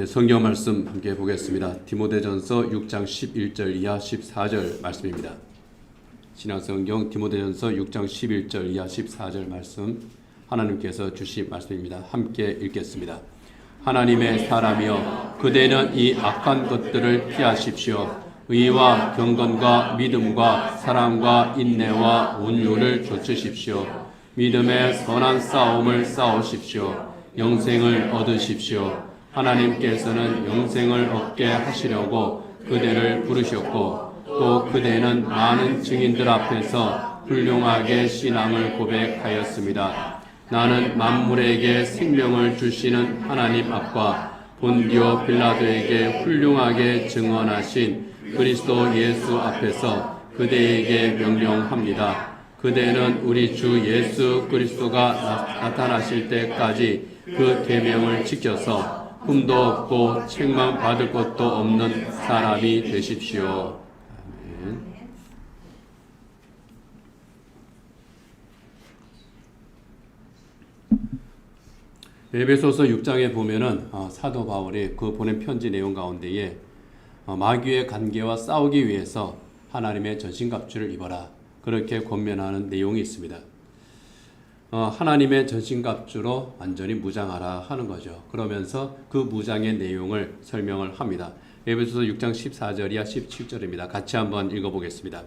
성경 말씀 함께 보겠습니다. 디모데전서 6장 11절 이하 14절 말씀입니다. 신약성경 디모데전서 6장 11절 이하 14절 말씀 하나님께서 주신 말씀입니다. 함께 읽겠습니다. 하나님의 사람이여 그대는 이 악한 것들을 피하십시오. 의와 경건과 믿음과 사랑과 인내와 온유를 좇으십시오. 믿음의 선한 싸움을 싸우십시오. 영생을 얻으십시오. 하나님께서는 영생을 얻게 하시려고 그대를 부르셨고 또 그대는 많은 증인들 앞에서 훌륭하게 신앙을 고백하였습니다. 나는 만물에게 생명을 주시는 하나님 앞과 본디오 빌라도에게 훌륭하게 증언하신 그리스도 예수 앞에서 그대에게 명령합니다. 그대는 우리 주 예수 그리스도가 나타나실 때까지 그 계명을 지켜서 흠도 없고 책망 받을 것도 없는 사람이 되십시오. 아멘. 에베소서 6장에 보면은 사도 바울이 그 보낸 편지 내용 가운데에 마귀의 관계와 싸우기 위해서 하나님의 전신갑주를 입어라 그렇게 권면하는 내용이 있습니다. 하나님의 전신갑주로 완전히 무장하라 하는 거죠. 그러면서 그 무장의 내용을 설명을 합니다. 에베소서 6장 14절 이하 17절입니다. 같이 한번 읽어보겠습니다.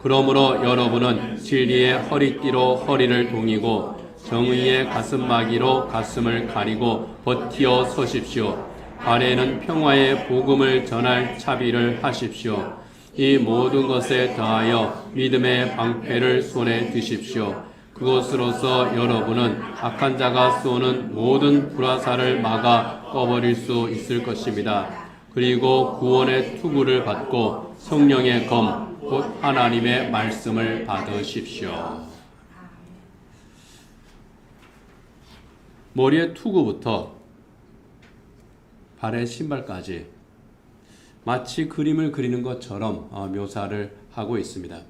그러므로 여러분은 진리의 허리띠로 허리를 동이고 정의의 가슴마기로 가슴을 가리고 버티어 서십시오. 발에는 평화의 복음을 전할 차비를 하십시오. 이 모든 것에 더하여 믿음의 방패를 손에 드십시오. 그것으로서 여러분은 악한 자가 쏘는 모든 불화살을 막아 꺼버릴 수 있을 것입니다. 그리고 구원의 투구를 받고 성령의 검, 곧 하나님의 말씀을 받으십시오. 머리의 투구부터 발의 신발까지 마치 그림을 그리는 것처럼 묘사를 하고 있습니다.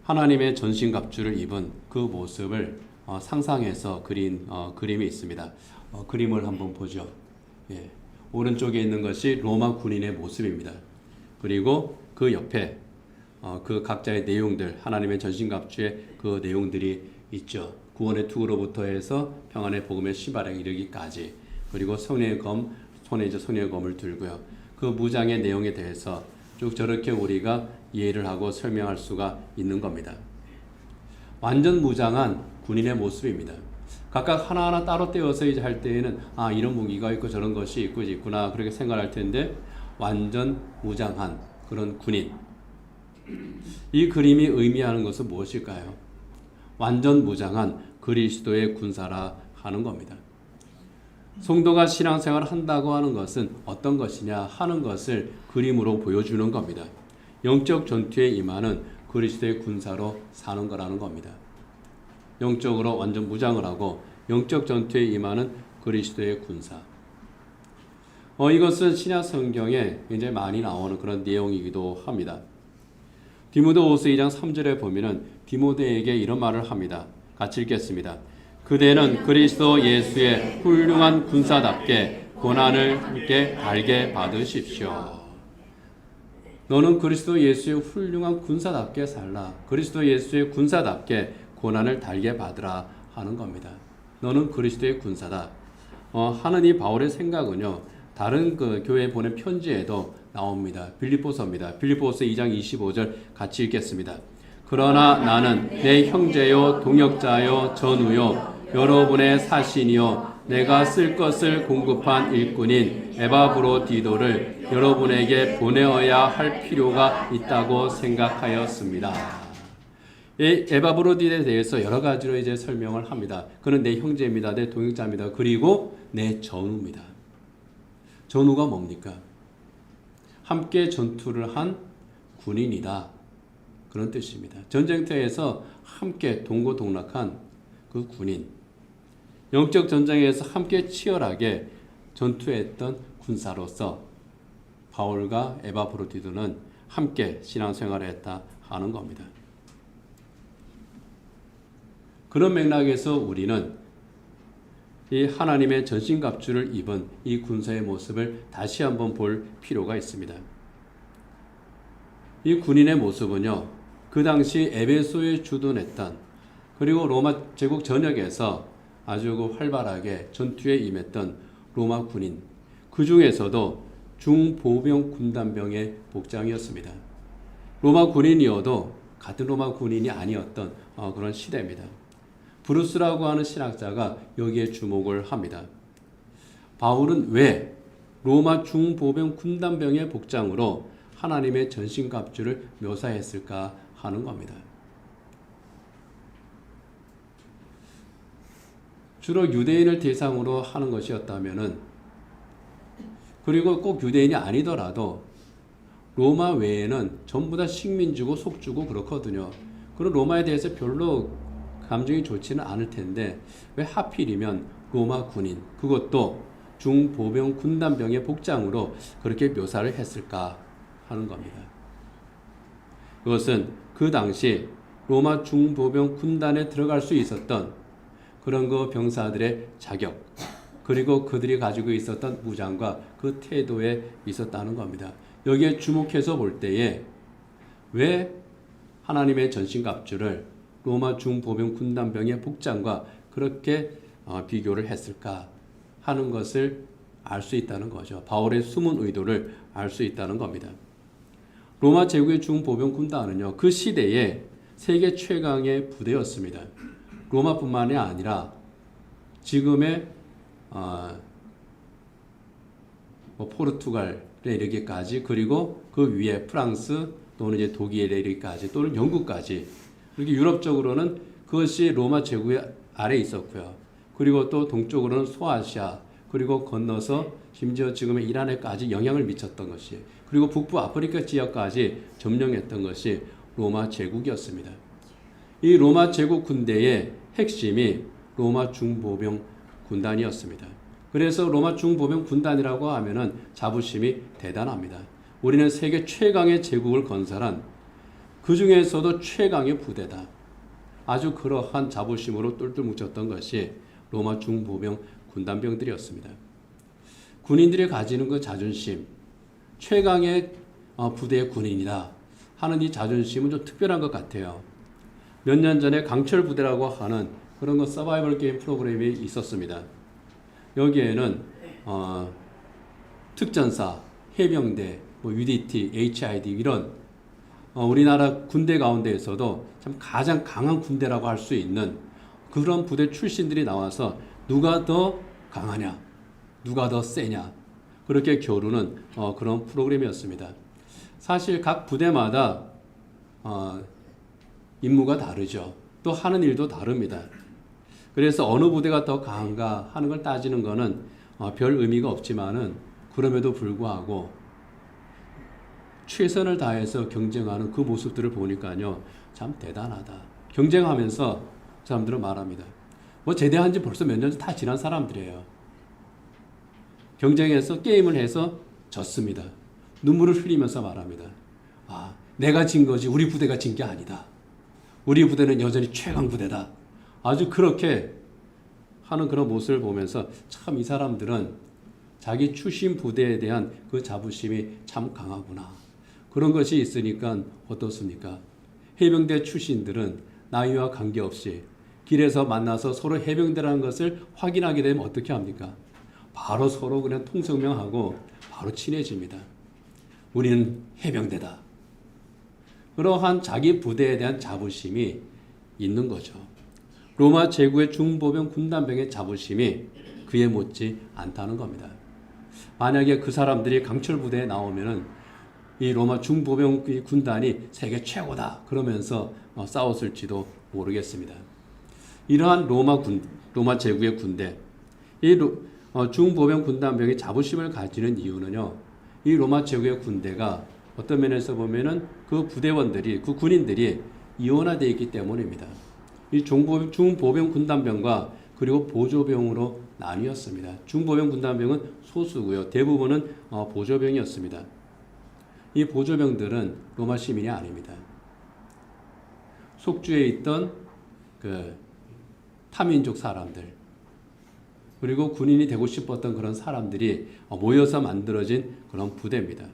하나님의 전신갑주를 입은 그 모습을 상상해서 그린 그림이 있습니다. 그림을 한번 보죠. 예. 오른쪽에 있는 것이 로마 군인의 모습입니다. 그리고 그 옆에 그 각자의 내용들, 하나님의 전신갑주의 그 내용들이 있죠. 구원의 투구로부터 해서 평안의 복음의 신발에 이르기까지, 그리고 성령의 검, 손에 이제 성령의 검을 들고요. 그 무장의 내용에 대해서 쭉 저렇게 우리가 이해를 하고 설명할 수가 있는 겁니다. 완전 무장한 군인의 모습입니다. 각각 하나하나 따로 떼어서 이제 할 때에는 이런 무기가 있고 저런 것이 있구나 그렇게 생각할 텐데, 완전 무장한 그런 군인. 이 그림이 의미하는 것은 무엇일까요? 완전 무장한 그리스도의 군사라 하는 겁니다. 성도가 신앙생활을 한다고 하는 것은 어떤 것이냐 하는 것을 그림으로 보여주는 겁니다. 영적 전투에 임하는 그리스도의 군사로 사는 거라는 겁니다. 영적으로 완전 무장을 하고 영적 전투에 임하는 그리스도의 군사. 이것은 신약 성경에 굉장히 많이 나오는 그런 내용이기도 합니다. 디모데후서 2장 3절에 보면은 디모데에게 이런 말을 합니다. 같이 읽겠습니다. 그대는 그리스도 예수의 훌륭한 군사답게 고난을 함께 달게 받으십시오. 너는 그리스도 예수의 훌륭한 군사답게 살라. 그리스도 예수의 군사답게 고난을 달게 받으라 하는 겁니다. 너는 그리스도의 군사다. 하는 이 바울의 생각은요, 다른 그 교회에 보낸 편지에도 나옵니다. 빌립보서입니다. 빌립보서 2장 25절 같이 읽겠습니다. 그러나 나는 내 형제요 동역자요 전우요 여러분의 사신이요 내가 쓸 것을 공급한 일꾼인 에바브로디도를 여러분에게 보내어야 할 필요가 있다고 생각하였습니다. 이 에바브로디도에 대해서 여러 가지로 이제 설명을 합니다. 그는 내 형제입니다. 내 동역자입니다. 그리고 내 전우입니다. 전우가 뭡니까? 함께 전투를 한 군인이다. 그런 뜻입니다. 전쟁터에서 함께 동고동락한 그 군인, 영적 전쟁에서 함께 치열하게 전투했던 군사로서 바울과 에바브로디도는 함께 신앙생활을 했다 하는 겁니다. 그런 맥락에서 우리는 이 하나님의 전신갑주를 입은 이 군사의 모습을 다시 한번 볼 필요가 있습니다. 이 군인의 모습은요, 그 당시 에베소에 주둔했던, 그리고 로마 제국 전역에서 아주 활발하게 전투에 임했던 로마 군인, 그 중에서도 중보병 군단병의 복장이었습니다. 로마 군인이어도 같은 로마 군인이 아니었던 그런 시대입니다. 브루스라고 하는 신학자가 여기에 주목을 합니다. 바울은 왜 로마 중보병 군단병의 복장으로 하나님의 전신갑주를 묘사했을까 하는 겁니다. 주로 유대인을 대상으로 하는 것이었다면은, 그리고 꼭 유대인이 아니더라도 로마 외에는 전부 다 식민지고 속주고 그렇거든요. 그런 로마에 대해서 별로 감정이 좋지는 않을 텐데 왜 하필이면 로마 군인, 그것도 중보병 군단병의 복장으로 그렇게 묘사를 했을까 하는 겁니다. 그것은 그 당시 로마 중보병 군단에 들어갈 수 있었던 그런 그 병사들의 자격, 그리고 그들이 가지고 있었던 무장과 그 태도에 있었다는 겁니다. 여기에 주목해서 볼 때에 왜 하나님의 전신갑주를 로마 중보병 군단병의 복장과 그렇게 비교를 했을까 하는 것을 알 수 있다는 거죠. 바울의 숨은 의도를 알 수 있다는 겁니다. 로마 제국의 중보병 군단은요, 그 시대에 세계 최강의 부대였습니다. 로마뿐만이 아니라 지금의 포르투갈에 이르기까지, 그리고 그 위에 프랑스 또는 이제 독일에 이르기까지, 또는 영국까지, 이렇게 유럽적으로는 그것이 로마 제국 아래 있었고요. 그리고 또 동쪽으로는 소아시아, 그리고 건너서 심지어 지금의 이란에까지 영향을 미쳤던 것이, 그리고 북부 아프리카 지역까지 점령했던 것이 로마 제국이었습니다. 이 로마 제국 군대의 핵심이 로마 중보병 군단이었습니다. 그래서 로마 중보병 군단이라고 하면은 자부심이 대단합니다. 우리는 세계 최강의 제국을 건설한, 그 중에서도 최강의 부대다. 아주 그러한 자부심으로 똘똘 뭉쳤던 것이 로마 중보병 군단병들이었습니다. 군인들이 가지는 그 자존심, 최강의 부대의 군인이다 하는 이 자존심은 좀 특별한 것 같아요. 몇 년 전에 강철 부대라고 하는 그런 거 서바이벌 게임 프로그램이 있었습니다. 여기에는 특전사, 해병대, UDT, HID 이런 우리나라 군대 가운데에서도 참 가장 강한 군대라고 할 수 있는 그런 부대 출신들이 나와서 누가 더 강하냐, 누가 더 세냐, 그렇게 겨루는 그런 프로그램이었습니다. 사실 각 부대마다 임무가 다르죠. 또 하는 일도 다릅니다. 그래서 어느 부대가 더 강한가 하는 걸 따지는 거는 별 의미가 없지만은, 그럼에도 불구하고 최선을 다해서 경쟁하는 그 모습들을 보니까요, 참 대단하다. 경쟁하면서 사람들은 말합니다. 제대한 지 벌써 몇 년 다 지난 사람들이에요. 경쟁해서 게임을 해서 졌습니다. 눈물을 흘리면서 말합니다. 내가 진 거지 우리 부대가 진 게 아니다. 우리 부대는 여전히 최강 부대다. 아주 그렇게 하는 그런 모습을 보면서 참 이 사람들은 자기 출신 부대에 대한 그 자부심이 참 강하구나. 그런 것이 있으니까 어떻습니까? 해병대 출신들은 나이와 관계없이 길에서 만나서 서로 해병대라는 것을 확인하게 되면 어떻게 합니까? 바로 서로 그냥 통성명하고 바로 친해집니다. 우리는 해병대다. 그러한 자기 부대에 대한 자부심이 있는 거죠. 로마 제국의 중보병 군단병의 자부심이 그에 못지 않다는 겁니다. 만약에 그 사람들이 강철 부대에 나오면은 이 로마 중보병 군단이 세계 최고다 그러면서 싸웠을지도 모르겠습니다. 이러한 로마 제국의 군대, 이 중보병 군단병이 자부심을 가지는 이유는요, 이 로마 제국의 군대가 어떤 면에서 보면은 그 부대원들이, 그 군인들이 이원화되어 있기 때문입니다. 이 중보병 군단병과 그리고 보조병으로 나뉘었습니다. 중보병 군단병은 소수고요, 대부분은 보조병이었습니다. 이 보조병들은 로마 시민이 아닙니다. 속주에 있던 그 타민족 사람들, 그리고 군인이 되고 싶었던 그런 사람들이 모여서 만들어진 그런 부대입니다.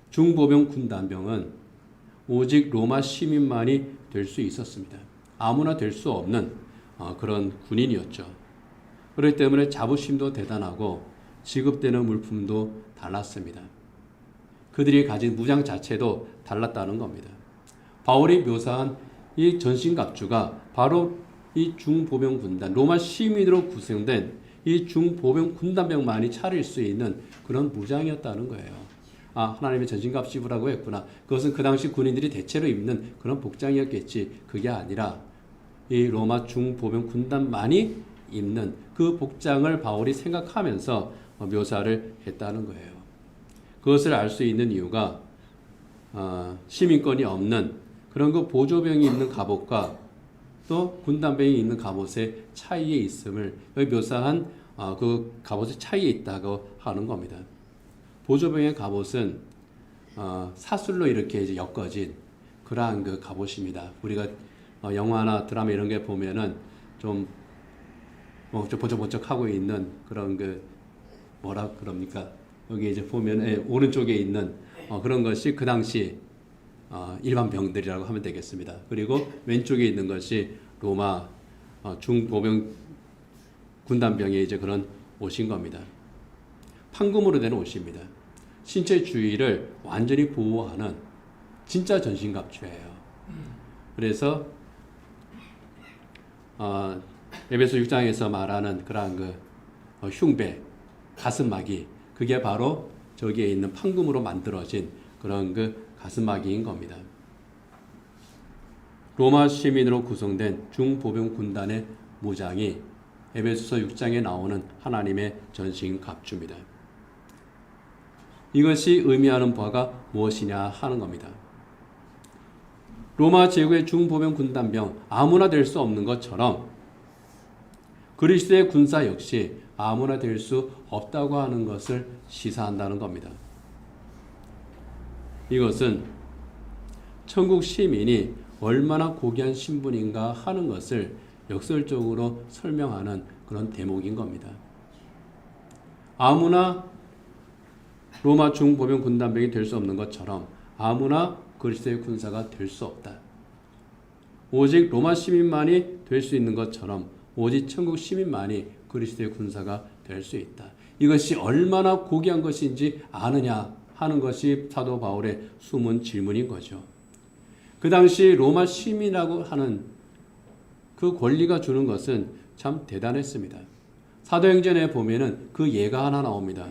중보병 군단병은 오직 로마 시민만이 될 수 있었습니다. 아무나 될 수 없는 그런 군인이었죠. 그렇기 때문에 자부심도 대단하고 지급되는 물품도 달랐습니다. 그들이 가진 무장 자체도 달랐다는 겁니다. 바울이 묘사한 이 전신갑주가 바로 이 중보병 군단, 로마 시민으로 구성된 이 중보병 군단병만이 차릴 수 있는 그런 무장이었다는 거예요. 하나님의 전신갑주라고 했구나. 그것은 그 당시 군인들이 대체로 입는 그런 복장이었겠지. 그게 아니라 이 로마 중보병 군단만이 입는 그 복장을 바울이 생각하면서 묘사를 했다는 거예요. 그것을 알 수 있는 이유가 시민권이 없는 그런 그 보조병이 입는 갑옷과 또 군단병이 입는 갑옷의 차이에 있음을 여기 묘사한 그 갑옷의 차이에 있다고 하는 겁니다. 보조병의 갑옷은 사슬로 이렇게 이제 엮어진 그러한 그 갑옷입니다. 우리가 영화나 드라마 이런 게 보면은 좀 번쩍번쩍하고 있는 그런 그 뭐라 그럽니까? 여기 이제 보면 오른쪽에 있는 그런 것이 그 당시 일반 병들이라고 하면 되겠습니다. 그리고 왼쪽에 있는 것이 로마 중보병 군단병의 이제 그런 옷인 겁니다. 판금으로 된 옷입니다. 신체 주위를 완전히 보호하는 진짜 전신갑주예요. 그래서 에베소 6장에서 말하는 그러한 그 흉배, 가슴막이 그게 바로 저기에 있는 판금으로 만들어진 그런 그 가슴막이인 겁니다. 로마 시민으로 구성된 중보병 군단의 무장이 에베소서 6장에 나오는 하나님의 전신갑주입니다. 이것이 의미하는 바가 무엇이냐 하는 겁니다. 로마 제국의 중보병 군단병 아무나 될 수 없는 것처럼 그리스도의 군사 역시 아무나 될 수 없다고 하는 것을 시사한다는 겁니다. 이것은 천국 시민이 얼마나 고귀한 신분인가 하는 것을 역설적으로 설명하는 그런 대목인 겁니다. 아무나 로마 중보병 군단병이 될 수 없는 것처럼 아무나 그리스도의 군사가 될 수 없다. 오직 로마 시민만이 될 수 있는 것처럼 오직 천국 시민만이 그리스도의 군사가 될 수 있다. 이것이 얼마나 고귀한 것인지 아느냐 하는 것이 사도 바울의 숨은 질문인 거죠. 그 당시 로마 시민이라고 하는 그 권리가 주는 것은 참 대단했습니다. 사도행전에 보면은 그 예가 하나 나옵니다.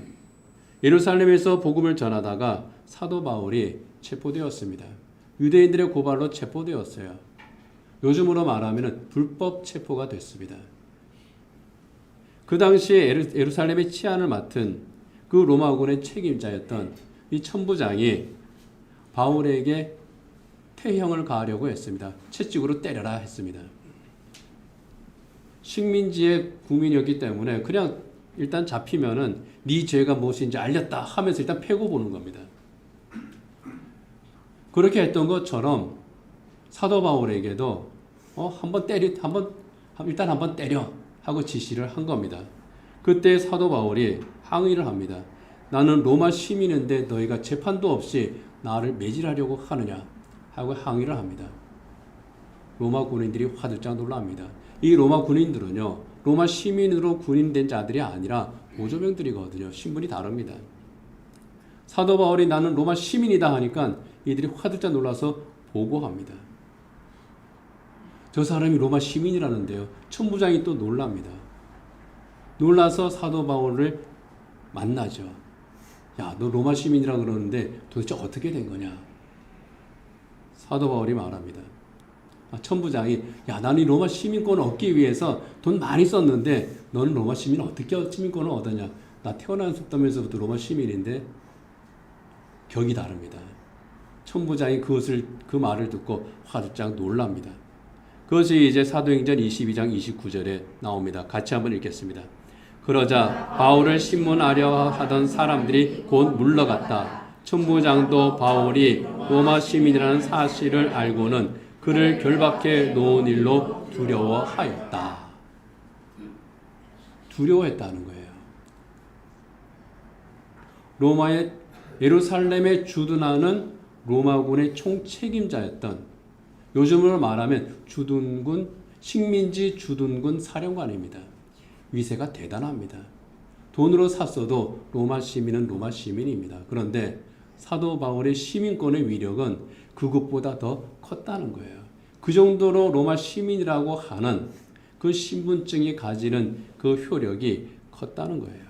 예루살렘에서 복음을 전하다가 사도 바울이 체포되었습니다. 유대인들의 고발로 체포되었어요. 요즘으로 말하면 불법 체포가 됐습니다. 그 당시에 예루살렘의 치안을 맡은 그 로마군의 책임자였던 이 천부장이 바울에게 태형을 가하려고 했습니다. 채찍으로 때려라 했습니다. 식민지의 국민이었기 때문에 그냥 일단 잡히면은 네 죄가 무엇인지 알렸다 하면서 일단 패고 보는 겁니다. 그렇게 했던 것처럼 사도 바울에게도 일단 한번 때려 하고 지시를 한 겁니다. 그때 사도 바울이 항의를 합니다. 나는 로마 시민인데 너희가 재판도 없이 나를 매질하려고 하느냐 하고 항의를 합니다. 로마 군인들이 화들짝 놀랍니다. 이 로마 군인들은요, 로마 시민으로 군인된 자들이 아니라 보조병들이거든요. 신분이 다릅니다. 사도 바울이 나는 로마 시민이다 하니까 이들이 화들짝 놀라서 보고합니다. 저 사람이 로마 시민이라는데요. 천부장이 또 놀랍니다. 놀라서 사도 바울을 만나죠. 야, 너 로마 시민이라 그러는데 도대체 어떻게 된 거냐? 사도 바울이 말합니다. 천부장이 야, 나는 이 로마 시민권을 얻기 위해서 돈 많이 썼는데 너는 로마 시민 어떻게 시민권을 얻었냐? 나 태어나면서부터 로마 시민인데 격이 다릅니다. 천부장이 그 말을 듣고 화들짝 놀랍니다. 그것이 이제 사도행전 22장 29절에 나옵니다. 같이 한번 읽겠습니다. 그러자 바울을 신문하려 하던 사람들이 곧 물러갔다. 천부장도 바울이 로마 시민이라는 사실을 알고는 그를 결박해 놓은 일로 두려워하였다. 두려워했다는 거예요. 로마의 예루살렘에 주둔하는 로마군의 총책임자였던, 요즘으로 말하면 주둔군, 식민지 주둔군 사령관입니다. 위세가 대단합니다. 돈으로 샀어도 로마 시민은 로마 시민입니다. 그런데 사도 바울의 시민권의 위력은 그것보다 더 컸다는 거예요. 그 정도로 로마 시민이라고 하는 그 신분증이 가지는 그 효력이 컸다는 거예요.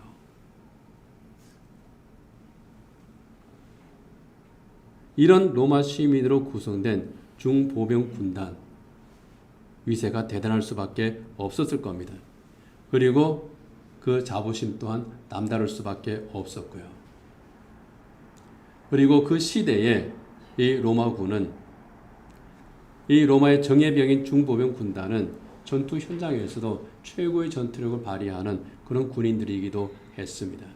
이런 로마 시민으로 구성된 중보병 군단, 위세가 대단할 수밖에 없었을 겁니다. 그리고 그 자부심 또한 남다를 수밖에 없었고요. 그리고 그 시대에 이 로마군은, 이 로마의 정예병인 중보병 군단은 전투 현장에서도 최고의 전투력을 발휘하는 그런 군인들이기도 했습니다.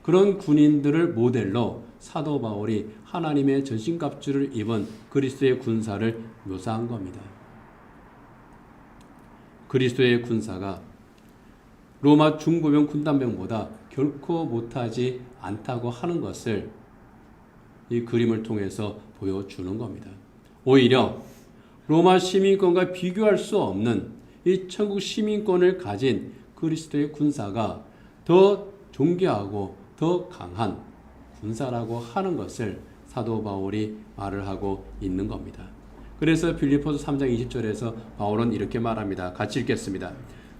그런 군인들을 모델로 사도 바울이 하나님의 전신갑주를 입은 그리스도의 군사를 묘사한 겁니다. 그리스도의 군사가 로마 중보병 군단병보다 결코 못하지 않다고 하는 것을 이 그림을 통해서 보여주는 겁니다. 오히려 로마 시민권과 비교할 수 없는 이 천국 시민권을 가진 그리스도의 군사가 더 존귀하고 더 강한 군사라고 하는 것을 사도 바울이 말을 하고 있는 겁니다. 그래서 빌립보서 3장 20절에서 바울은 이렇게 말합니다. 같이 읽겠습니다.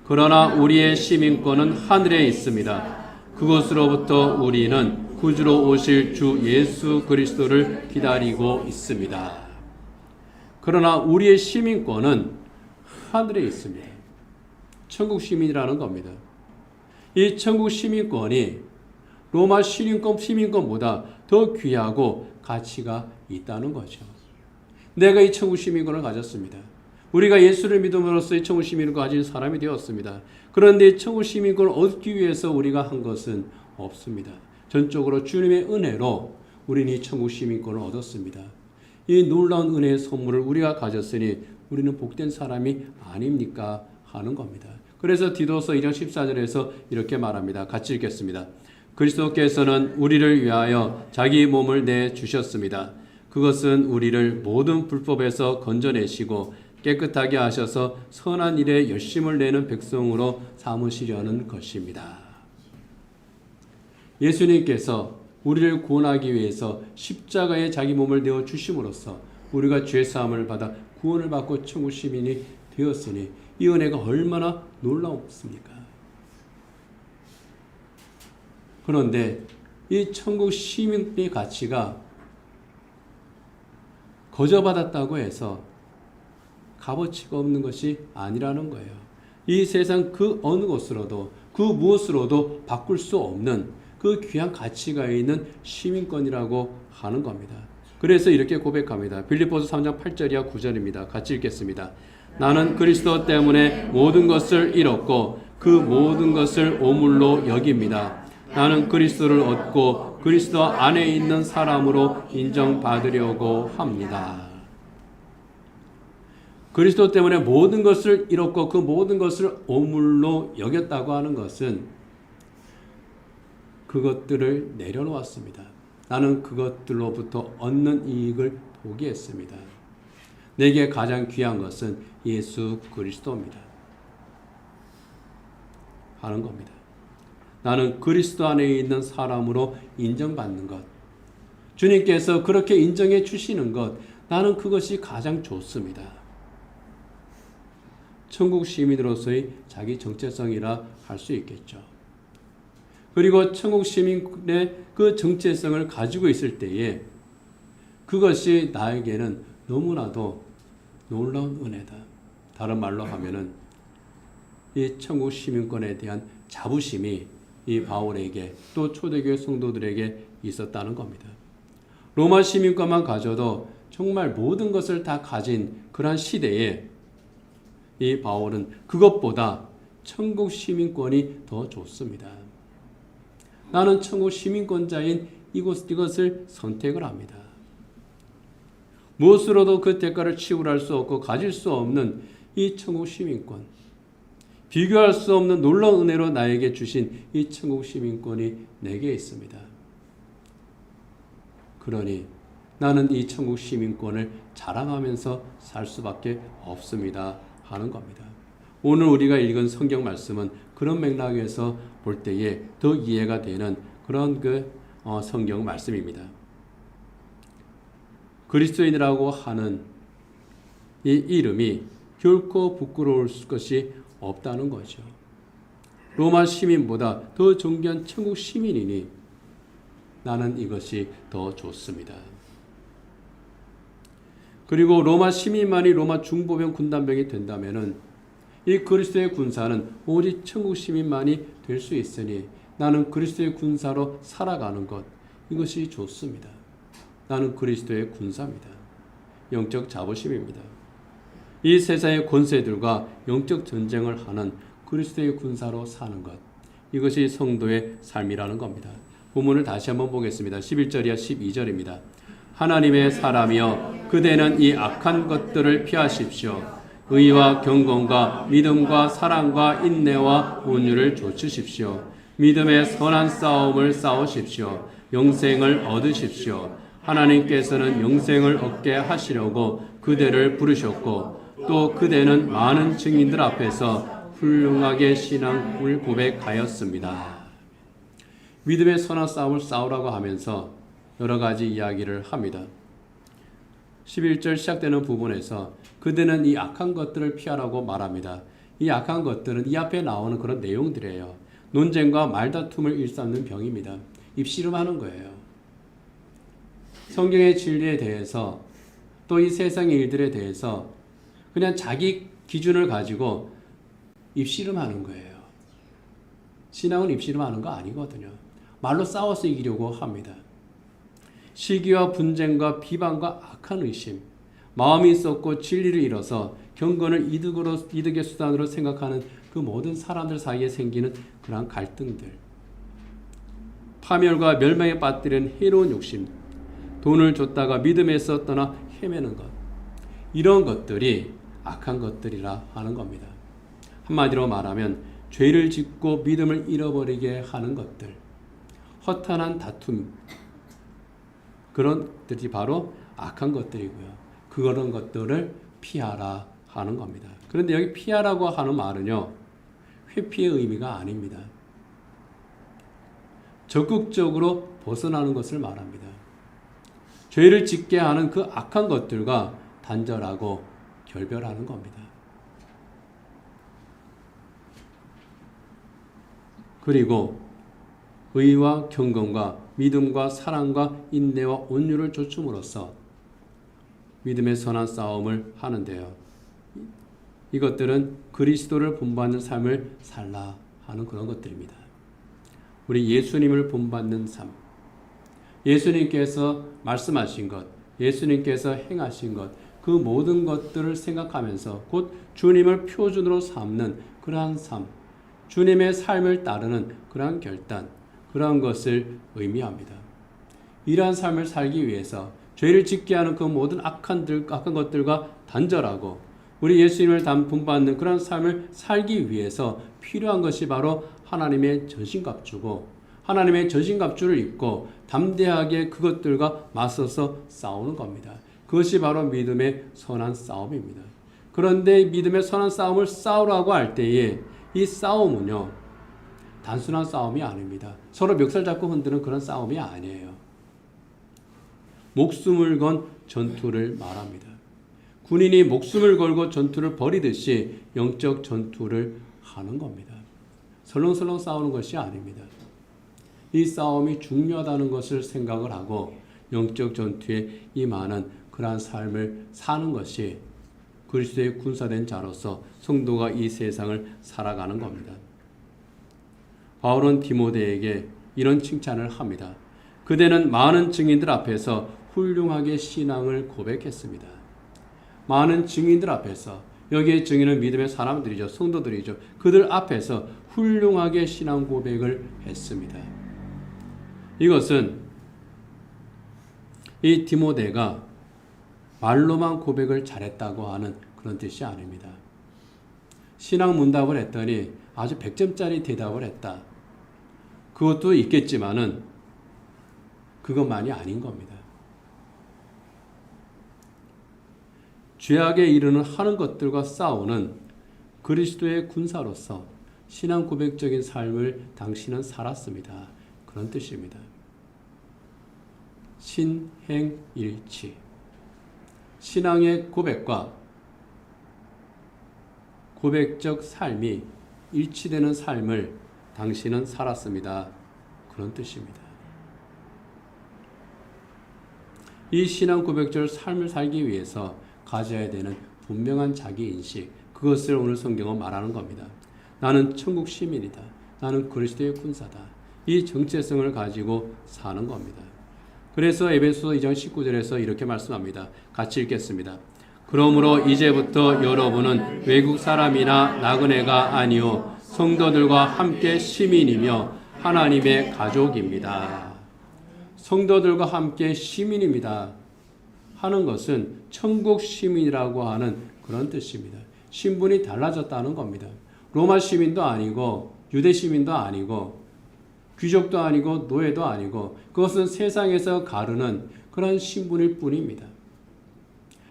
그러나 우리의 시민권은 하늘에 있습니다. 그곳으로부터 우리는 구주로 오실 주 예수 그리스도를 기다리고 있습니다. 그러나 우리의 시민권은 하늘에 있습니다. 천국 시민이라는 겁니다. 이 천국 시민권이 로마 시민권보다 더 귀하고 가치가 있다는 거죠. 내가 이 천국 시민권을 가졌습니다. 우리가 예수를 믿음으로써 이 천국 시민권을 가진 사람이 되었습니다. 그런데 이 천국 시민권을 얻기 위해서 우리가 한 것은 없습니다. 전적으로 주님의 은혜로 우리는 이 천국 시민권을 얻었습니다. 이 놀라운 은혜의 선물을 우리가 가졌으니 우리는 복된 사람이 아닙니까? 하는 겁니다. 그래서 디도서 2장 14절에서 이렇게 말합니다. 같이 읽겠습니다. 그리스도께서는 우리를 위하여 자기 몸을 내주셨습니다. 그것은 우리를 모든 불법에서 건져내시고 깨끗하게 하셔서 선한 일에 열심을 내는 백성으로 삼으시려는 것입니다. 예수님께서 우리를 구원하기 위해서 십자가에 자기 몸을 내어 주심으로써 우리가 죄사함을 받아 구원을 받고 천국 시민이 되었으니 이 은혜가 얼마나 놀라웠습니까? 그런데 이 천국 시민의 가치가 거저받았다고 해서 값어치가 없는 것이 아니라는 거예요. 이 세상 그 어느 곳으로도 그 무엇으로도 바꿀 수 없는 그 귀한 가치가 있는 시민권이라고 하는 겁니다. 그래서 이렇게 고백합니다. 빌립보서 3장 8절이야 9절입니다. 같이 읽겠습니다. 나는 그리스도 때문에 모든 것을 잃었고 그 모든 것을 오물로 여깁니다. 나는 그리스도를 얻고 그리스도 안에 있는 사람으로 인정받으려고 합니다. 그리스도 때문에 모든 것을 잃었고 그 모든 것을 오물로 여겼다고 하는 것은 그것들을 내려놓았습니다. 나는 그것들로부터 얻는 이익을 포기했습니다. 내게 가장 귀한 것은 예수 그리스도입니다. 하는 겁니다. 나는 그리스도 안에 있는 사람으로 인정받는 것, 주님께서 그렇게 인정해 주시는 것, 나는 그것이 가장 좋습니다. 천국 시민으로서의 자기 정체성이라 할 수 있겠죠. 그리고 천국 시민의 그 정체성을 가지고 있을 때에 그것이 나에게는 너무나도 놀라운 은혜다. 다른 말로 하면은 이 천국 시민권에 대한 자부심이 이 바울에게 또 초대교회 성도들에게 있었다는 겁니다. 로마 시민권만 가져도 정말 모든 것을 다 가진 그러한 시대에 이 바울은 그것보다 천국 시민권이 더 좋습니다. 나는 천국 시민권자인 이것을 선택을 합니다. 무엇으로도 그 대가를 치울할 수 없고 가질 수 없는 이 천국 시민권, 비교할 수 없는 놀라운 은혜로 나에게 주신 이 천국 시민권이 내게 있습니다. 그러니 나는 이 천국 시민권을 자랑하면서 살 수밖에 없습니다 하는 겁니다. 오늘 우리가 읽은 성경 말씀은 그런 맥락에서 볼 때에 더 이해가 되는 그런 성경 말씀입니다. 그리스도인이라고 하는 이 이름이 결코 부끄러울 것이 없다는 거죠. 로마 시민보다 더 존귀한 천국 시민이니 나는 이것이 더 좋습니다. 그리고 로마 시민만이 로마 중보병 군단병이 된다면은 이 그리스도의 군사는 오직 천국 시민만이 될 수 있으니 나는 그리스도의 군사로 살아가는 것, 이것이 좋습니다. 나는 그리스도의 군사입니다. 영적 자부심입니다. 이 세상의 권세들과 영적 전쟁을 하는 그리스도의 군사로 사는 것, 이것이 성도의 삶이라는 겁니다. 본문을 다시 한번 보겠습니다. 11절이야 12절입니다. 하나님의 사람이여 그대는 이 악한 것들을 피하십시오. 의와 경건과 믿음과 사랑과 인내와 온유를 좇으십시오. 믿음의 선한 싸움을 싸우십시오. 영생을 얻으십시오. 하나님께서는 영생을 얻게 하시려고 그대를 부르셨고 또 그대는 많은 증인들 앞에서 훌륭하게 신앙을 고백하였습니다. 믿음의 선한 싸움을 싸우라고 하면서 여러 가지 이야기를 합니다. 11절 시작되는 부분에서 그대는 이 악한 것들을 피하라고 말합니다. 이 악한 것들은 이 앞에 나오는 그런 내용들이에요. 논쟁과 말다툼을 일삼는 병입니다. 입씨름하는 거예요. 성경의 진리에 대해서 또 이 세상의 일들에 대해서 그냥 자기 기준을 가지고 입씨름하는 거예요. 신앙은 입씨름하는 거 아니거든요. 말로 싸워서 이기려고 합니다. 시기와 분쟁과 비방과 악한 의심, 마음이 썩고 진리를 잃어서 경건을 이득의 수단으로 생각하는 그 모든 사람들 사이에 생기는 그러한 갈등들, 파멸과 멸망에 빠뜨리는 해로운 욕심, 돈을 줬다가 믿음에서 떠나 헤매는 것, 이런 것들이 악한 것들이라 하는 겁니다. 한마디로 말하면 죄를 짓고 믿음을 잃어버리게 하는 것들, 허탄한 다툼, 그런 것들이 바로 악한 것들이고요. 그런 것들을 피하라 하는 겁니다. 그런데 여기 피하라고 하는 말은요, 회피의 의미가 아닙니다. 적극적으로 벗어나는 것을 말합니다. 죄를 짓게 하는 그 악한 것들과 단절하고 결별하는 겁니다. 그리고 의와 경건과 믿음과 사랑과 인내와 온유를 좇음으로써 믿음의 선한 싸움을 하는데요. 이것들은 그리스도를 본받는 삶을 살라 하는 그런 것들입니다. 우리 예수님을 본받는 삶, 예수님께서 말씀하신 것, 예수님께서 행하신 것, 그 모든 것들을 생각하면서 곧 주님을 표준으로 삼는 그러한 삶, 주님의 삶을 따르는 그러한 결단, 그러한 것을 의미합니다. 이러한 삶을 살기 위해서 죄를 짓게 하는 그 모든 악한 것들과 단절하고 우리 예수님을 본받는 그런 삶을 살기 위해서 필요한 것이 바로 하나님의 전신갑주고 하나님의 전신갑주를 입고 담대하게 그것들과 맞서서 싸우는 겁니다. 그것이 바로 믿음의 선한 싸움입니다. 그런데 믿음의 선한 싸움을 싸우라고 할 때에 이 싸움은요, 단순한 싸움이 아닙니다. 서로 멱살 잡고 흔드는 그런 싸움이 아니에요. 목숨을 건 전투를 말합니다. 군인이 목숨을 걸고 전투를 벌이듯이 영적 전투를 하는 겁니다. 설렁설렁 싸우는 것이 아닙니다. 이 싸움이 중요하다는 것을 생각을 하고 영적 전투에 임하는 그러한 삶을 사는 것이 그리스도의 군사된 자로서 성도가 이 세상을 살아가는 겁니다. 바울은 디모데에게 이런 칭찬을 합니다. 그대는 많은 증인들 앞에서 훌륭하게 신앙을 고백했습니다. 많은 증인들 앞에서, 여기에 증인은 믿음의 사람들이죠. 성도들이죠. 그들 앞에서 훌륭하게 신앙 고백을 했습니다. 이것은 이 디모데가 말로만 고백을 잘했다고 하는 그런 뜻이 아닙니다. 신앙 문답을 했더니 아주 100점짜리 대답을 했다. 그것도 있겠지만은 그것만이 아닌 겁니다. 죄악에 이르는 하는 것들과 싸우는 그리스도의 군사로서 신앙 고백적인 삶을 당신은 살았습니다. 그런 뜻입니다. 신행일치. 신앙의 고백과 고백적 삶이 일치되는 삶을 당신은 살았습니다. 그런 뜻입니다. 이 신앙 고백적 삶을 살기 위해서 가져야 되는 분명한 자기인식, 그것을 오늘 성경은 말하는 겁니다. 나는 천국 시민이다. 나는 그리스도의 군사다. 이 정체성을 가지고 사는 겁니다. 그래서 에베소서 2장 19절에서 이렇게 말씀합니다. 같이 읽겠습니다. 그러므로 이제부터 여러분은 외국 사람이나 나그네가 아니요 성도들과 함께 시민이며 하나님의 가족입니다. 성도들과 함께 시민입니다. 하는 것은 천국 시민이라고 하는 그런 뜻입니다. 신분이 달라졌다는 겁니다. 로마 시민도 아니고 유대 시민도 아니고 귀족도 아니고 노예도 아니고 그것은 세상에서 가르는 그런 신분일 뿐입니다.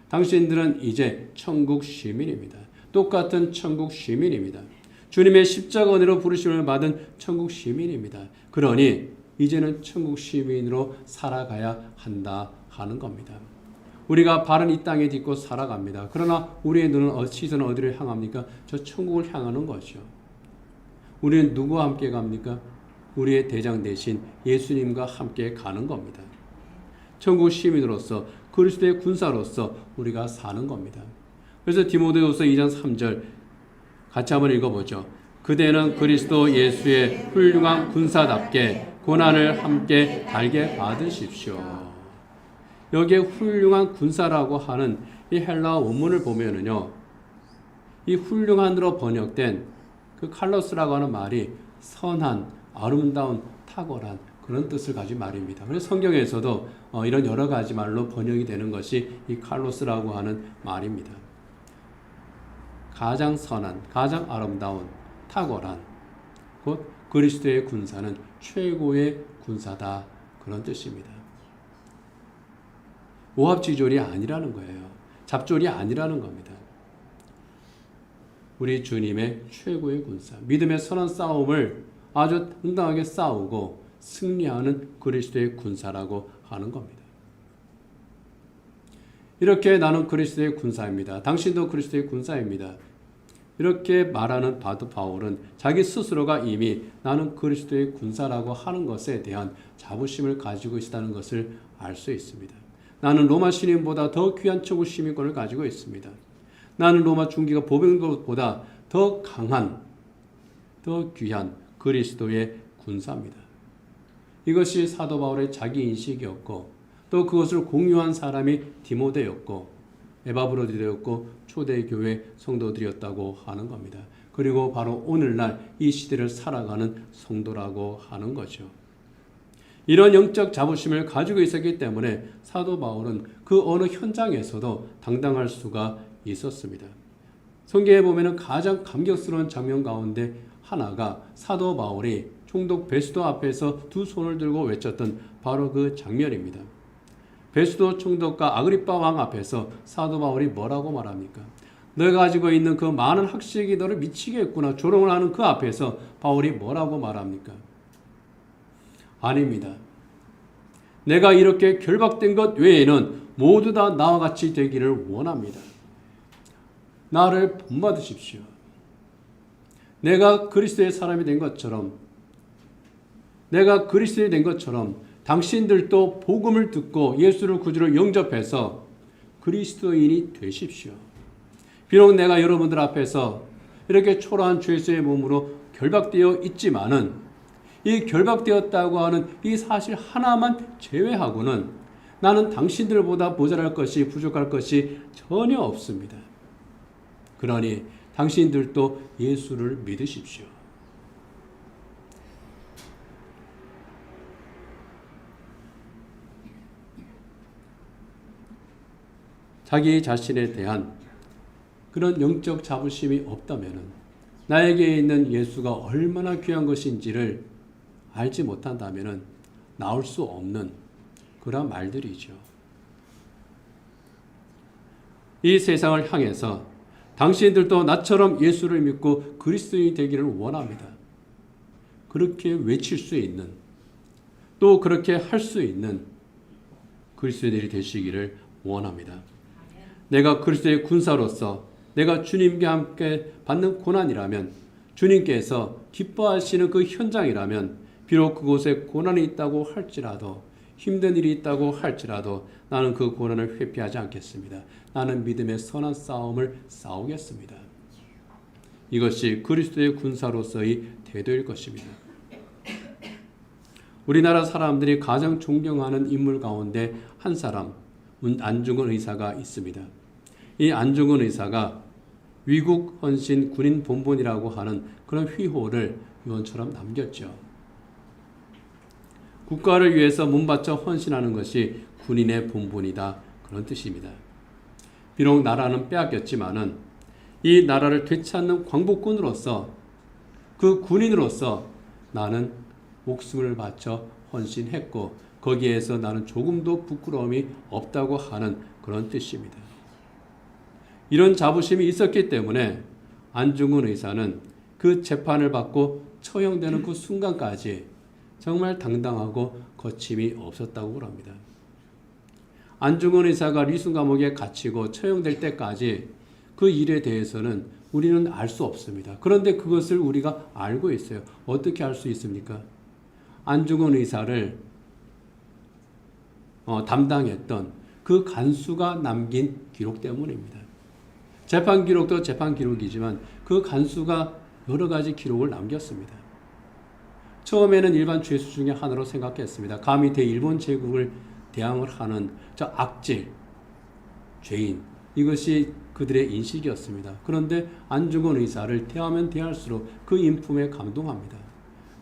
당신들은 이제 천국 시민입니다. 똑같은 천국 시민입니다. 주님의 십자가 은혜로 부르심을 받은 천국 시민입니다. 그러니 이제는 천국 시민으로 살아가야 한다 하는 겁니다. 우리가 발은 이 땅에 딛고 살아갑니다. 그러나 우리의 눈은 시선은 어디를 향합니까? 저 천국을 향하는 거죠. 우리는 누구와 함께 갑니까? 우리의 대장 대신 예수님과 함께 가는 겁니다. 천국 시민으로서 그리스도의 군사로서 우리가 사는 겁니다. 그래서 디모데후서 2장 3절 같이 한번 읽어보죠. 그대는 그리스도 예수의 훌륭한 군사답게 고난을 함께 달게 받으십시오. 여기에 훌륭한 군사라고 하는 이 헬라어 원문을 보면은요, 이 훌륭한으로 번역된 그 칼로스라고 하는 말이 선한, 아름다운, 탁월한 그런 뜻을 가진 말입니다. 그래서 성경에서도 이런 여러 가지 말로 번역이 되는 것이 이 칼로스라고 하는 말입니다. 가장 선한, 가장 아름다운, 탁월한, 곧 그리스도의 군사는 최고의 군사다. 그런 뜻입니다. 오합지졸이 아니라는 거예요. 잡졸이 아니라는 겁니다. 우리 주님의 최고의 군사, 믿음의 선한 싸움을 아주 당당하게 싸우고 승리하는 그리스도의 군사라고 하는 겁니다. 이렇게 나는 그리스도의 군사입니다. 당신도 그리스도의 군사입니다. 이렇게 말하는 바울은 자기 스스로가 이미 나는 그리스도의 군사라고 하는 것에 대한 자부심을 가지고 있다는 것을 알 수 있습니다. 나는 로마 시민보다 더 귀한 천국 시민권을 가지고 있습니다. 나는 로마 중기가 보병 것보다 더 강한, 더 귀한 그리스도의 군사입니다. 이것이 사도 바울의 자기인식이었고 또 그것을 공유한 사람이 디모데였고 에바브로디였고 초대교회 성도들이었다고 하는 겁니다. 그리고 바로 오늘날 이 시대를 살아가는 성도라고 하는 거죠. 이런 영적 자부심을 가지고 있었기 때문에 사도 바울은 그 어느 현장에서도 당당할 수가 있었습니다. 성경에 보면 가장 감격스러운 장면 가운데 하나가 사도 바울이 총독 베스도 앞에서 두 손을 들고 외쳤던 바로 그 장면입니다. 베스도 총독과 아그리빠 왕 앞에서 사도 바울이 뭐라고 말합니까? 너가 가지고 있는 그 많은 학식이 너를 미치게 했구나. 조롱을 하는 그 앞에서 바울이 뭐라고 말합니까? 아닙니다. 내가 이렇게 결박된 것 외에는 모두 다 나와 같이 되기를 원합니다. 나를 본받으십시오. 내가 그리스도의 사람이 된 것처럼, 내가 그리스도인이 된 것처럼 당신들도 복음을 듣고 예수를 구주로 영접해서 그리스도인이 되십시오. 비록 내가 여러분들 앞에서 이렇게 초라한 죄수의 몸으로 결박되어 있지만은 이 결박되었다고 하는 이 사실 하나만 제외하고는 나는 당신들보다 모자랄 것이 부족할 것이 전혀 없습니다. 그러니 당신들도 예수를 믿으십시오. 자기 자신에 대한 그런 영적 자부심이 없다면은 나에게 있는 예수가 얼마나 귀한 것인지를 알지 못한다면 나올 수 없는 그런 말들이죠. 이 세상을 향해서 당신들도 나처럼 예수를 믿고 그리스도인이 되기를 원합니다. 그렇게 외칠 수 있는, 또 그렇게 할 수 있는 그리스도인들이 되시기를 원합니다. 내가 그리스도의 군사로서 내가 주님과 함께 받는 고난이라면, 주님께서 기뻐하시는 그 현장이라면, 비록 그곳에 고난이 있다고 할지라도, 힘든 일이 있다고 할지라도 나는 그 고난을 회피하지 않겠습니다. 나는 믿음의 선한 싸움을 싸우겠습니다. 이것이 그리스도의 군사로서의 태도일 것입니다. 우리나라 사람들이 가장 존경하는 인물 가운데 한 사람, 안중근 의사가 있습니다. 이 안중근 의사가 위국 헌신 군인 본본이라고 하는 그런 휘호를 유언처럼 남겼죠. 국가를 위해서 몸바쳐 헌신하는 것이 군인의 본본이다, 그런 뜻입니다. 비록 나라는 빼앗겼지만은 이 나라를 되찾는 광복군으로서, 그 군인으로서 나는 목숨을 바쳐 헌신했고 거기에서 나는 조금도 부끄러움이 없다고 하는 그런 뜻입니다. 이런 자부심이 있었기 때문에 안중근 의사는 그 재판을 받고 처형되는 그 순간까지 정말 당당하고 거침이 없었다고 합니다. 안중근 의사가 리순 감옥에 갇히고 처형될 때까지 그 일에 대해서는 우리는 알 수 없습니다. 그런데 그것을 우리가 알고 있어요. 어떻게 알 수 있습니까? 안중근 의사를 담당했던 그 간수가 남긴 기록 때문입니다. 재판 기록도 재판 기록이지만 그 간수가 여러 가지 기록을 남겼습니다. 처음에는 일반 죄수 중에 하나로 생각했습니다. 감히 대일본 제국을 대항을 하는 저 악질, 죄인, 이것이 그들의 인식이었습니다. 그런데 안중근 의사를 대하면 대할수록 그 인품에 감동합니다.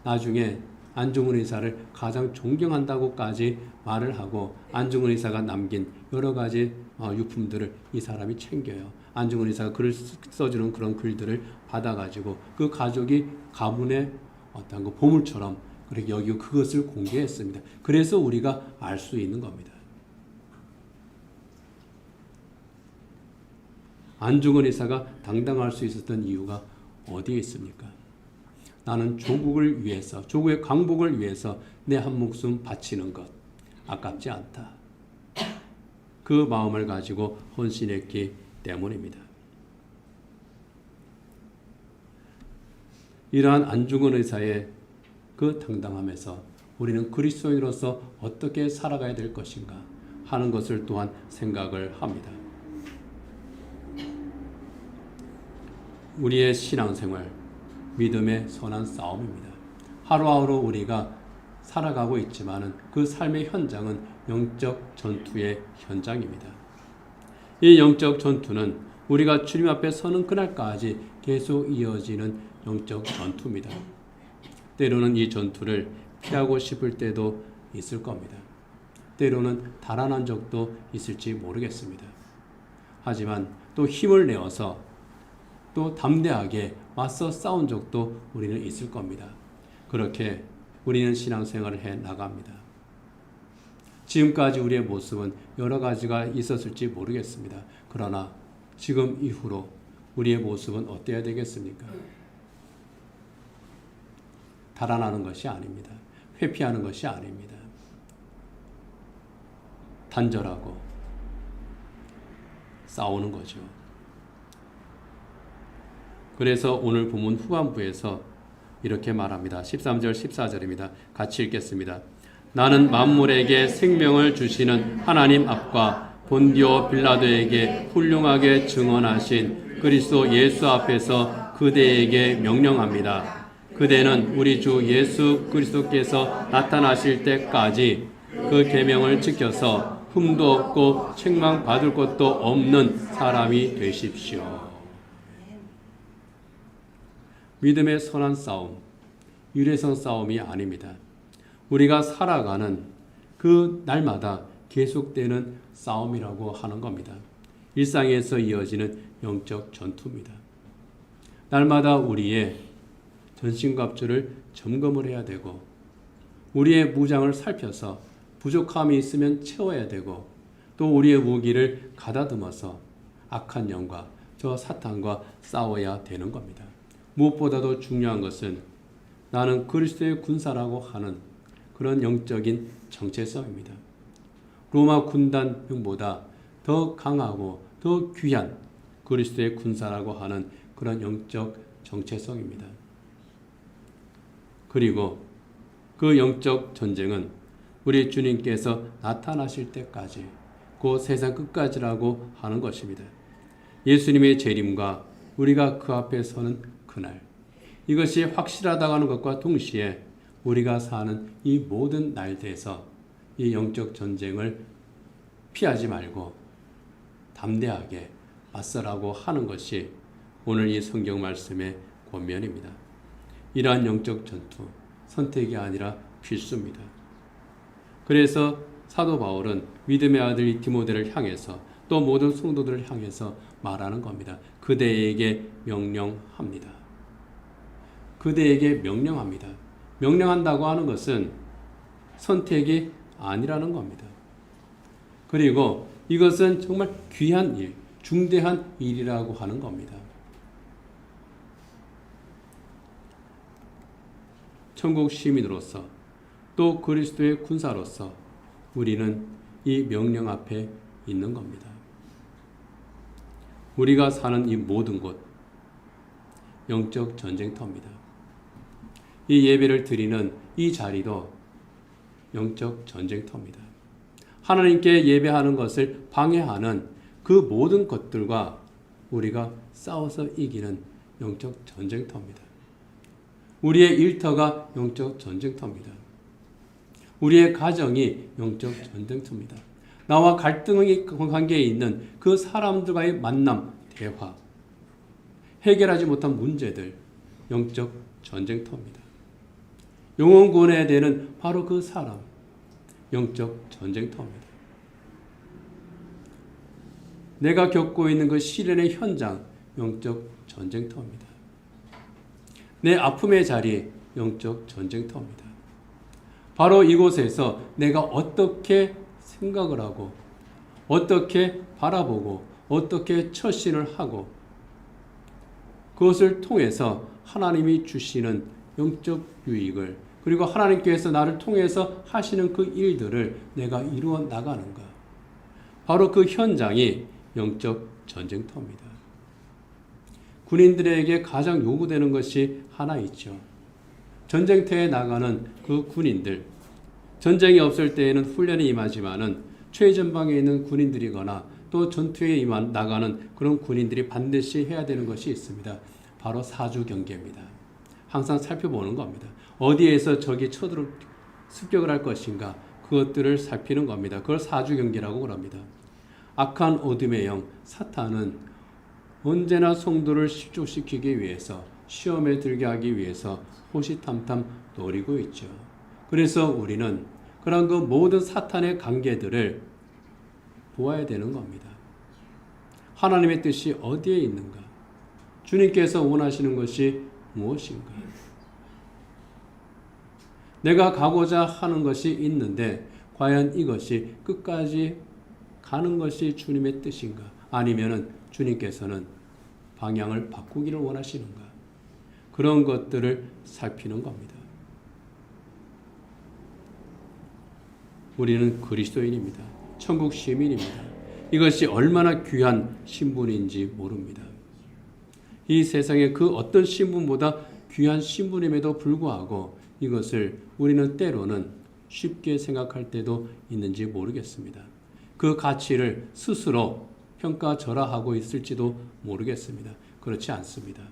나중에 안중근 의사를 가장 존경한다고까지 말을 하고 안중근 의사가 남긴 여러 가지 유품들을 이 사람이 챙겨요. 안중근 의사가 글을 써주는 그런 글들을 받아가지고 그 가족이 가문의 어떤 그 보물처럼 그렇게 여기고 그것을 공개했습니다. 그래서 우리가 알 수 있는 겁니다. 안중근 의사가 당당할 수 있었던 이유가 어디에 있습니까? 나는 조국을 위해서, 조국의 광복을 위해서 내 한 목숨 바치는 것 아깝지 않다. 그 마음을 가지고 헌신했기 때문입니다. 이러한 안중근 의사의 그 당당함에서 우리는 그리스도인으로서 어떻게 살아가야 될 것인가 하는 것을 또한 생각을 합니다. 우리의 신앙생활, 믿음의 선한 싸움입니다. 하루하루 우리가 살아가고 있지만은 그 삶의 현장은 영적 전투의 현장입니다. 이 영적 전투는 우리가 주님 앞에 서는 그날까지 계속 이어지는 영적 전투입니다. 때로는 이 전투를 피하고 싶을 때도 있을 겁니다. 때로는 달아난 적도 있을지 모르겠습니다. 하지만 또 힘을 내어서 또 담대하게 맞서 싸운 적도 우리는 있을 겁니다. 그렇게 우리는 신앙생활을 해 나갑니다. 지금까지 우리의 모습은 여러 가지가 있었을지 모르겠습니다. 그러나 지금 이후로 우리의 모습은 어때야 되겠습니까? 달아나는 것이 아닙니다. 회피하는 것이 아닙니다. 단절하고 싸우는 거죠. 그래서 오늘 본문 후반부에서 이렇게 말합니다. 13절 14절입니다. 같이 읽겠습니다. 나는 만물에게 생명을 주시는 하나님 앞과 본디오 빌라도에게 훌륭하게 증언하신 그리스도 예수 앞에서 그대에게 명령합니다. 그대는 우리 주 예수 그리스도께서 나타나실 때까지 그 계명을 지켜서 흠도 없고 책망받을 것도 없는 사람이 되십시오. 믿음의 선한 싸움, 유래선 싸움이 아닙니다. 우리가 살아가는 그 날마다 계속되는 싸움이라고 하는 겁니다. 일상에서 이어지는 영적 전투입니다. 날마다 우리의 전신갑주를 점검을 해야 되고 우리의 무장을 살펴서 부족함이 있으면 채워야 되고 또 우리의 무기를 가다듬어서 악한 영과 저 사탄과 싸워야 되는 겁니다. 무엇보다도 중요한 것은 나는 그리스도의 군사라고 하는 그런 영적인 정체성입니다. 로마 군단병보다 더 강하고 더 귀한 그리스도의 군사라고 하는 그런 영적 정체성입니다. 그리고 그 영적 전쟁은 우리 주님께서 나타나실 때까지 그 세상 끝까지라고 하는 것입니다. 예수님의 재림과 우리가 그 앞에 서는 그날, 이것이 확실하다고 하는 것과 동시에 우리가 사는 이 모든 날대에서 이 영적 전쟁을 피하지 말고 담대하게 맞서라고 하는 것이 오늘 이 성경 말씀의 권면입니다. 이러한 영적 전투, 선택이 아니라 필수입니다. 그래서 사도 바울은 믿음의 아들 디모데를 향해서 또 모든 성도들을 향해서 말하는 겁니다. 그대에게 명령합니다. 그대에게 명령합니다. 명령한다고 하는 것은 선택이 아니라는 겁니다. 그리고 이것은 정말 귀한 일, 중대한 일이라고 하는 겁니다. 천국 시민으로서 또 그리스도의 군사로서 우리는 이 명령 앞에 있는 겁니다. 우리가 사는 이 모든 곳, 영적 전쟁터입니다. 이 예배를 드리는 이 자리도 영적 전쟁터입니다. 하나님께 예배하는 것을 방해하는 그 모든 것들과 우리가 싸워서 이기는 영적 전쟁터입니다. 우리의 일터가 영적 전쟁터입니다. 우리의 가정이 영적 전쟁터입니다. 나와 갈등의 관계에 있는 그 사람들과의 만남, 대화, 해결하지 못한 문제들, 영적 전쟁터입니다. 영혼 구원해야 되는 바로 그 사람, 영적 전쟁터입니다. 내가 겪고 있는 그 시련의 현장, 영적 전쟁터입니다. 내 아픔의 자리, 영적 전쟁터입니다. 바로 이곳에서 내가 어떻게 생각을 하고 어떻게 바라보고 어떻게 처신을 하고 그것을 통해서 하나님이 주시는 영적 유익을 그리고 하나님께서 나를 통해서 하시는 그 일들을 내가 이루어 나가는가. 바로 그 현장이 영적 전쟁터입니다. 군인들에게 가장 요구되는 것이 하나 있죠. 전쟁터에 나가는 그 군인들, 전쟁이 없을 때에는 훈련이 임하지만은 최전방에 있는 군인들이거나 또 전투에 나가는 그런 군인들이 반드시 해야 되는 것이 있습니다. 바로 사주 경계입니다. 항상 살펴보는 겁니다. 어디에서 적이 습격을 할 것인가 그것들을 살피는 겁니다. 그걸 사주 경계라고 그럽니다. 악한 어둠의 영 사탄은 언제나 성도를 실족시키기 위해서 시험에 들게 하기 위해서 호시탐탐 노리고 있죠. 그래서 우리는 그런 그 모든 사탄의 관계들을 보아야 되는 겁니다. 하나님의 뜻이 어디에 있는가? 주님께서 원하시는 것이 무엇인가? 내가 가고자 하는 것이 있는데 과연 이것이 끝까지 가는 것이 주님의 뜻인가? 아니면은 주님께서는 방향을 바꾸기를 원하시는가? 그런 것들을 살피는 겁니다. 우리는 그리스도인입니다. 천국 시민입니다. 이것이 얼마나 귀한 신분인지 모릅니다. 이 세상의 그 어떤 신분보다 귀한 신분임에도 불구하고 이것을 우리는 때로는 쉽게 생각할 때도 있는지 모르겠습니다. 그 가치를 스스로 평가절하하고 있을지도 모르겠습니다. 그렇지 않습니다.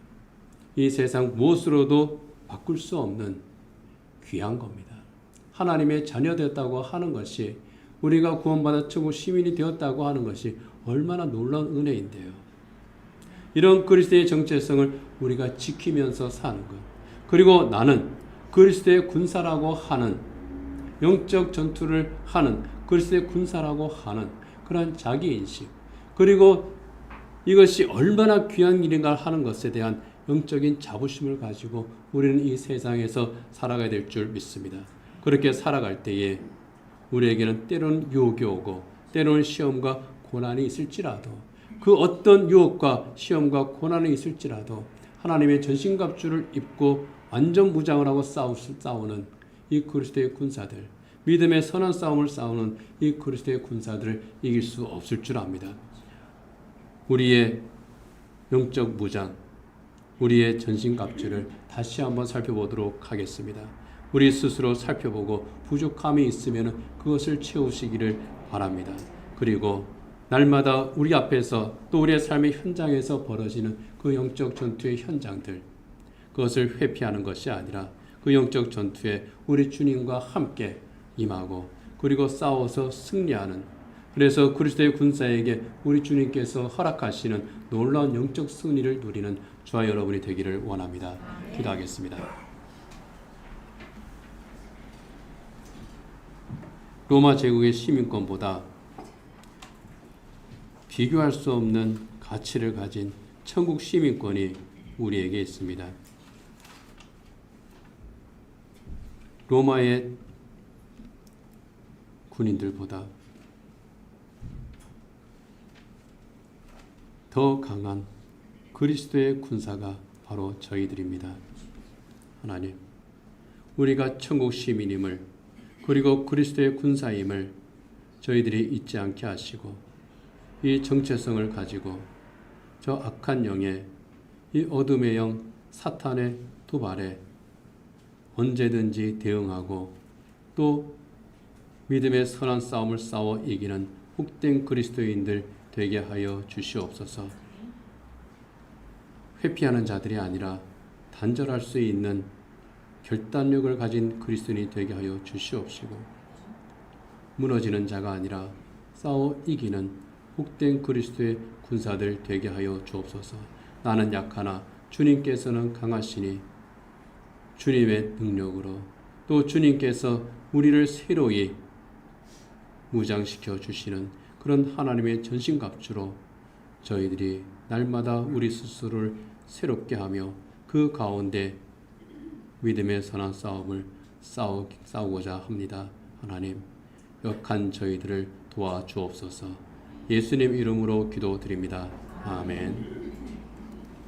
이 세상 무엇으로도 바꿀 수 없는 귀한 겁니다. 하나님의 자녀되었다고 하는 것이 우리가 구원받아 천국 시민이 되었다고 하는 것이 얼마나 놀라운 은혜인데요. 이런 그리스도의 정체성을 우리가 지키면서 사는 것. 그리고 나는 그리스도의 군사라고 하는 영적 전투를 하는 그리스도의 군사라고 하는 그런 자기인식 그리고 이것이 얼마나 귀한 일인가 하는 것에 대한 영적인 자부심을 가지고 우리는 이 세상에서 살아가야 될 줄 믿습니다. 그렇게 살아갈 때에 우리에게는 때로는 유혹이 오고 때로는 시험과 고난이 있을지라도 그 어떤 유혹과 시험과 고난이 있을지라도 하나님의 전신갑주를 입고 완전 무장을 하고 싸우는 이 그리스도의 군사들, 믿음의 선한 싸움을 싸우는 이 그리스도의 군사들을 이길 수 없을 줄 압니다. 우리의 영적 무장, 우리의 전신갑주를 다시 한번 살펴보도록 하겠습니다. 우리 스스로 살펴보고 부족함이 있으면 그것을 채우시기를 바랍니다. 그리고 날마다 우리 앞에서 또 우리의 삶의 현장에서 벌어지는 그 영적 전투의 현장들, 그것을 회피하는 것이 아니라 그 영적 전투에 우리 주님과 함께 임하고 그리고 싸워서 승리하는, 그래서 그리스도의 군사에게 우리 주님께서 허락하시는 놀라운 영적 승리를 누리는 저와 여러분이 되기를 원합니다. 기도하겠습니다. 로마 제국의 시민권보다 비교할 수 없는 가치를 가진 천국 시민권이 우리에게 있습니다. 로마의 군인들보다 더 강한 그리스도의 군사가 바로 저희들입니다. 하나님, 우리가 천국 시민임을 그리고 그리스도의 군사임을 저희들이 잊지 않게 하시고 이 정체성을 가지고 저 악한 영의 이 어둠의 영 사탄의 도발에 언제든지 대응하고 또 믿음의 선한 싸움을 싸워 이기는 복된 그리스도인들 되게 하여 주시옵소서. 회피하는 자들이 아니라 단절할 수 있는 결단력을 가진 그리스도인이 되게 하여 주시옵시고 무너지는 자가 아니라 싸워 이기는 복된 그리스도의 군사들 되게 하여 주옵소서. 나는 약하나 주님께서는 강하시니 주님의 능력으로 또 주님께서 우리를 새로이 무장시켜 주시는 그런 하나님의 전신갑주로 저희들이 날마다 우리 스스로를 새롭게 하며 그 가운데 믿음의 선한 싸움을 싸우고자 합니다. 하나님, 역한 저희들을 도와주옵소서. 예수님 이름으로 기도드립니다. 아멘.